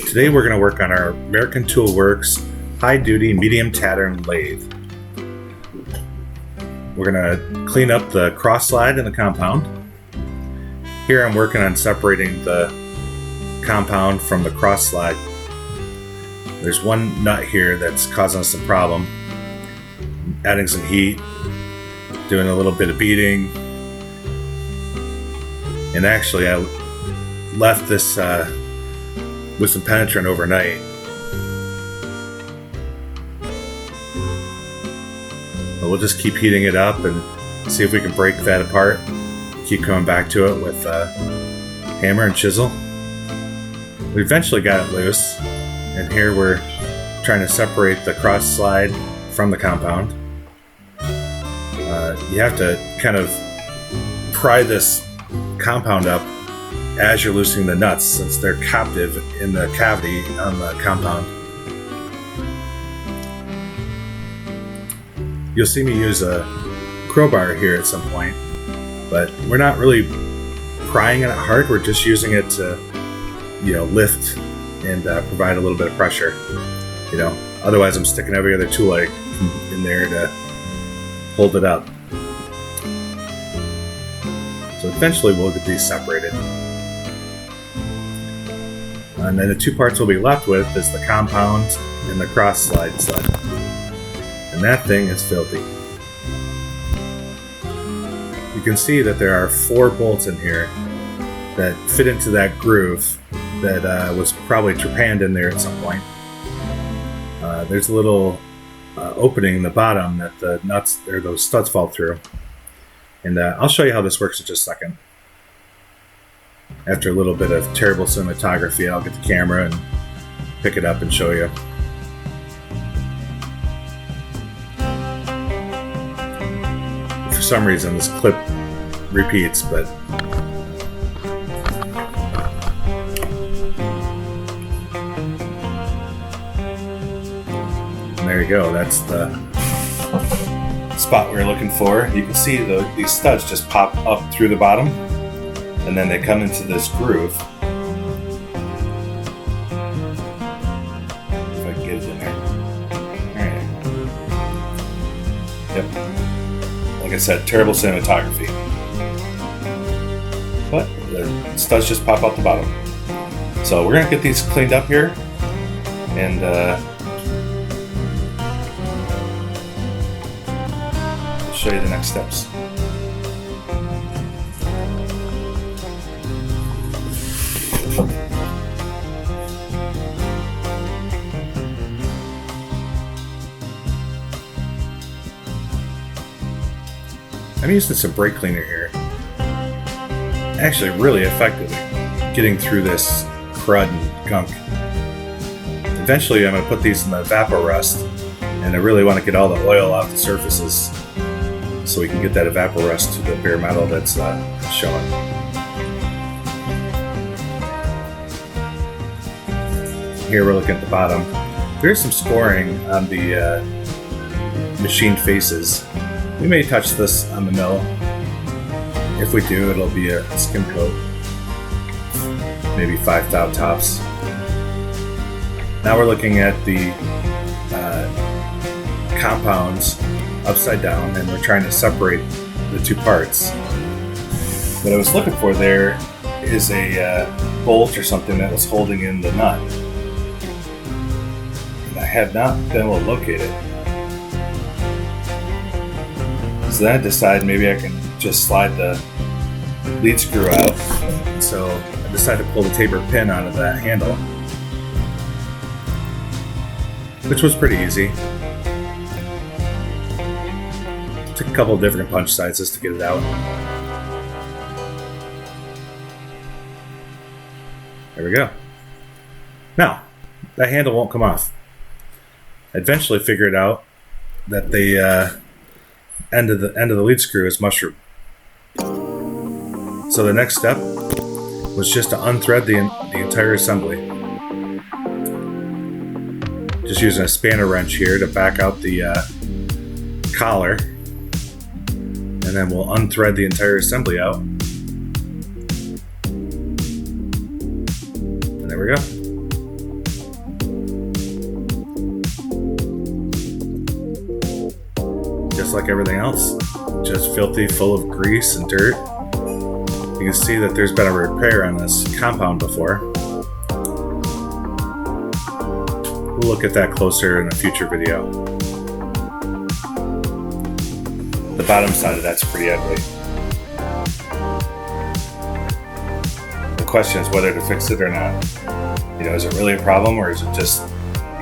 Today we're going to work on our American Tool Works high-duty medium tattern lathe. We're going to clean up the cross slide in the compound. Here I'm working on separating the compound from the cross slide. There's one nut here that's causing us some problem. Adding some heat, doing a little bit of beating, and actually I left this with some penetrant overnight. But we'll just keep heating it up and see if we can break that apart. Keep coming back to it with hammer and chisel. We eventually got it loose, and here we're trying to separate the cross slide from the compound. You have to kind of pry this compound up as you're loosening the nuts, since they're captive in the cavity on the compound. You'll see me use a crowbar here at some point, but we're not really prying it hard. We're just using it to, lift and provide a little bit of pressure. Otherwise I'm sticking every other tool leg in there to hold it up. So eventually we'll get these separated. And then the two parts we'll be left with is the compound and the cross slide stud. And that thing is filthy. You can see that there are 4 bolts in here that fit into that groove that was probably trepanned in there at some point. There's a little opening in the bottom that the nuts or those studs fall through. And I'll show you how this works in just a second. After a little bit of terrible cinematography, I'll get the camera and pick it up and show you. For some reason, this clip repeats, but and there you go. That's the spot we were looking for. You can see these studs just pop up through the bottom, and then they come into this groove. If I can get it in there. Alright. Yep. Like I said, terrible cinematography. But the studs just pop out the bottom. So we're going to get these cleaned up here, and show you the next steps. I'm using some brake cleaner here. Actually really effective at getting through this crud and gunk. Eventually I'm going to put these in the evaporust, and I really want to get all the oil off the surfaces so we can get that evaporust to the bare metal that's showing. Here we're looking at the bottom. There's some scoring on the machined faces. We may touch this on the mill. If we do, it'll be a skim coat. Maybe 5 thou tops. Now we're looking at the compounds upside down, and we're trying to separate the two parts. What I was looking for there is a bolt or something that was holding in the nut. And I have not been able to locate it. So then I decided maybe I can just slide the lead screw out. So I decided to pull the taper pin out of that handle, which was pretty easy. Took a couple of different punch sizes to get it out. There we go. Now, that handle won't come off. I eventually figured out that the end of the lead screw is mushroom. So the next step was just to unthread the entire assembly. Just using a spanner wrench here to back out the collar, and then we'll unthread the entire assembly out. And there we go. just like everything else, just filthy, full of grease and dirt. You can see that there's been a repair on this compound before. We'll look at that closer in a future video. The bottom side of that's pretty ugly. The question is whether to fix it or not. Is it really a problem, or is it just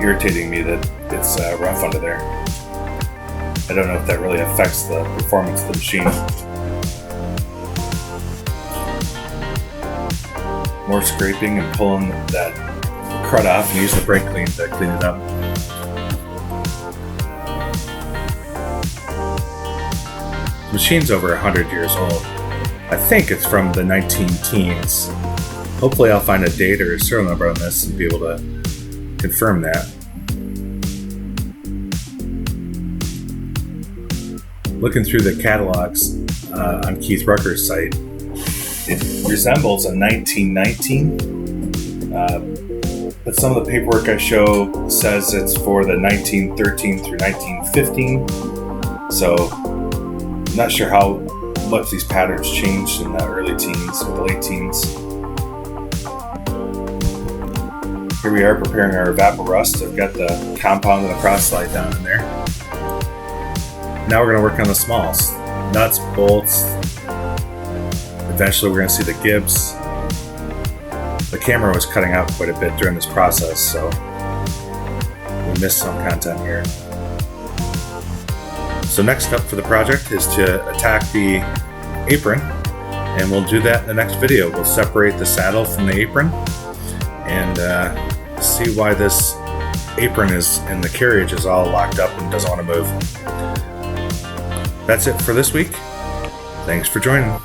irritating me that it's rough under there? I don't know if that really affects the performance of the machine. More scraping and pulling that crud off, and use the brake clean to clean it up. The machine's over 100 years old. I think it's from the 19-teens. Hopefully I'll find a date or a serial number on this and be able to confirm that. Looking through the catalogs on Keith Rucker's site, it resembles a 1919, but some of the paperwork I show says it's for the 1913 through 1915, so I'm not sure how much these patterns changed in the early teens or the late teens. Here we are preparing our evaporust. I've got the compound and the cross slide down in there. Now we're going to work on the smalls. Nuts, bolts. Eventually we're going to see the gibs. The camera was cutting out quite a bit during this process, so we missed some content here. So next step for the project is to attack the apron, and we'll do that in the next video. We'll separate the saddle from the apron and see why this apron is and the carriage is all locked up and doesn't want to move. That's it for this week. Thanks for joining.